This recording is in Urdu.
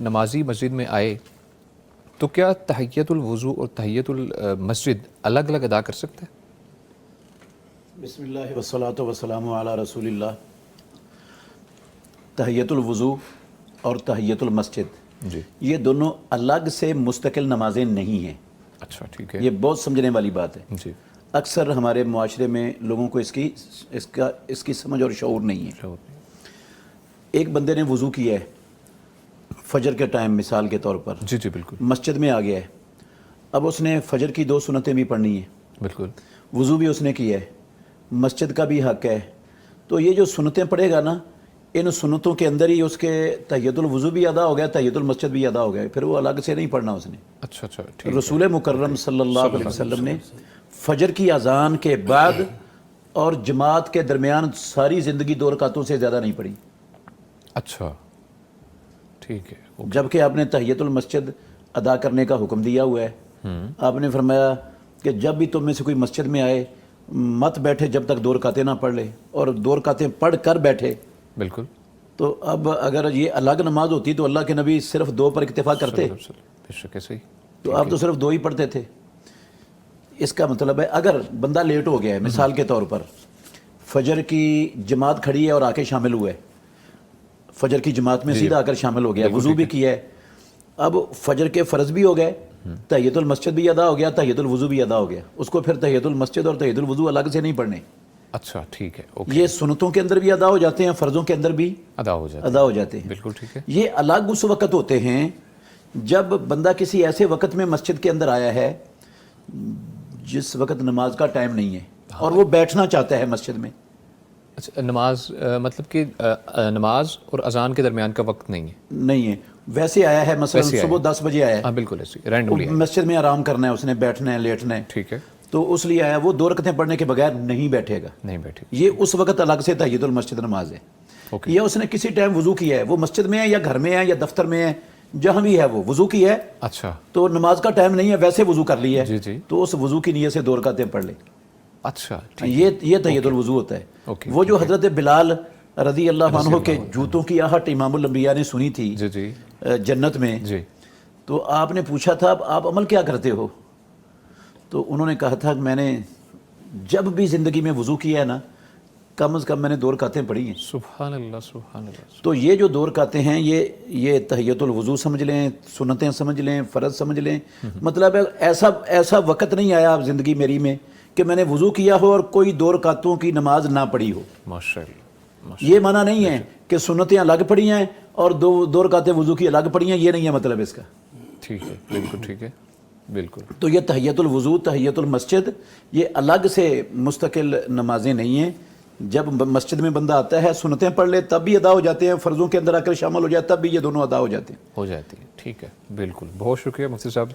نمازی مسجد میں آئے تو کیا تحیۃ الوضو اور تحیۃ المسجد الگ الگ ادا کر سکتا ہے؟ بسم اللہ والصلاۃ والسلام علی رسول اللہ۔ تحیۃ الوضو اور تحیۃ المسجد جی یہ دونوں الگ سے مستقل نمازیں نہیں ہیں۔ اچھا ٹھیک ہے یہ بہت سمجھنے والی بات ہے۔ جی اکثر ہمارے معاشرے میں لوگوں کو اس کی سمجھ اور شعور نہیں ہے۔ ایک بندے نے وضو کیا ہے فجر کے ٹائم مثال کے طور پر، جی جی بالکل مسجد میں آ گیا ہے، اب اس نے فجر کی 2 سنتیں بھی پڑھنی ہیں، بالکل وضو بھی اس نے کیا ہے، مسجد کا بھی حق ہے، تو یہ جو سنتیں پڑھے گا نا، ان سنتوں کے اندر ہی اس کے تحیۃ الوضو بھی ادا ہو گیا، تحیۃ المسجد بھی ادا ہو گیا، پھر وہ الگ سے نہیں پڑھنا اس نے۔ اچھا اچھا ٹھیک رسول مکرم صلی اللہ علیہ وسلم نے فجر کی اذان کے بعد اور جماعت کے درمیان ساری زندگی 2 رکعتوں سے زیادہ نہیں پڑھی، اچھا ٹھیک ہے جبکہ آپ نے تحیۃ المسجد ادا کرنے کا حکم دیا ہوا ہے۔ آپ نے فرمایا کہ جب بھی تم میں سے کوئی مسجد میں آئے مت بیٹھے جب تک 2 رکعتیں نہ پڑھ لے، اور 2 رکعتیں پڑھ کر بیٹھے۔ بالکل تو اب اگر یہ الگ نماز ہوتی تو اللہ کے نبی صرف 2 پر اکتفا کرتے، بے شک ہے صحیح۔ تو آپ تو صرف 2 ہی پڑھتے تھے۔ اس کا مطلب ہے اگر بندہ لیٹ ہو گیا ہے، مثال کے طور پر فجر کی جماعت کھڑی ہے اور آ کے شامل ہوا ہے، فجر کی جماعت میں سیدھا آ کر شامل ہو گیا، وضو بھی کیا ہے، اب فجر کے فرض بھی ہو گئے، تحیۃ المسجد بھی ادا ہو گیا، تحیۃ الوضو بھی ادا ہو گیا، اس کو پھر تحیۃ المسجد اور تحیۃ الوضو الگ سے نہیں پڑھنے۔ اچھا ٹھیک ہے اوکے، یہ سنتوں کے اندر بھی ادا ہو جاتے ہیں، فرضوں کے اندر بھی ادا ہو جاتا ادا ہو جاتے ہیں۔ بالکل ٹھیک ہے۔ یہ الگ اس وقت ہوتے ہیں جب بندہ کسی ایسے وقت میں مسجد کے اندر آیا ہے جس وقت نماز کا ٹائم نہیں ہے اور وہ بیٹھنا چاہتا ہے مسجد میں۔ اچھا نماز مطلب کہ نماز اور اذان کے درمیان کا وقت نہیں ہے؟ نہیں ہے، ویسے آیا ہے، مثلا صبح 10 بجے آیا ہاں ہے، بالکل ایسے رینڈملی مسجد میں آرام کرنا ہے، اس نے بیٹھنا ہے، لیٹنا ہے، ٹھیک ہے، تو اس لیے آیا، وہ 2 رکعتیں پڑھنے کے بغیر نہیں بیٹھے گا، نہیں بیٹھے یہ اس وقت الگ سے تحیۃ المسجد نماز ہے۔ اوکے یا اس نے کسی ٹائم وضو کیا ہے، وہ مسجد میں ہے یا گھر میں ہے یا دفتر میں ہے، جہاں بھی ہے وہ وضو کیا ہے، اچھا تو نماز کا ٹائم نہیں ہے، ویسے وضو کر لیا جی ہے، جی تو اس وضو کی نیت سے 2 رکعتیں پڑھ لے۔ اچھا یہ تحیۃ الوضو ہوتا ہے۔ اوکے وہ جو حضرت بلال رضی اللہ عنہ کے جوتوں کی آہٹ امام الانبیاء نے سنی تھی جی جی جنت میں، جی تو آپ نے پوچھا تھا اب آپ عمل کیا کرتے ہو؟ تو انہوں نے کہا تھا کہ میں نے جب بھی زندگی میں وضو کیا ہے نا، کم از کم میں نے 2 رکعتیں پڑھی ہیں۔ سبحان اللہ سبحان اللہ۔ تو یہ جو 2 رکعتیں ہیں یہ تحیۃ الوضو سمجھ لیں، سنتیں سمجھ لیں، فرض سمجھ لیں، مطلب ہے ایسا وقت نہیں آیا آپ زندگی میری میں کہ میں نے وضو کیا ہو اور کوئی 2 رکعتوں کی نماز نہ پڑھی ہو۔ ماشاء اللہ یہ معنی نہیں ہے کہ سنتیں الگ پڑھی ہیں اور 2 رکعتیں وضو کی الگ پڑھی ہیں، یہ نہیں ہے مطلب اس کا۔ ٹھیک ہے بالکل ٹھیک ہے بالکل۔ تو یہ تحیۃ الوضو تحیۃ المسجد یہ الگ سے مستقل نمازیں نہیں ہیں۔ جب مسجد میں بندہ آتا ہے سنتیں پڑھ لے تب بھی ادا ہو جاتے ہیں، فرضوں کے اندر آ کر شامل ہو جائے تب بھی یہ دونوں ادا ہو جاتے ہیں۔ ہو جاتی ہے ٹھیک ہے بالکل۔ بہت شکریہ مفتی صاحب۔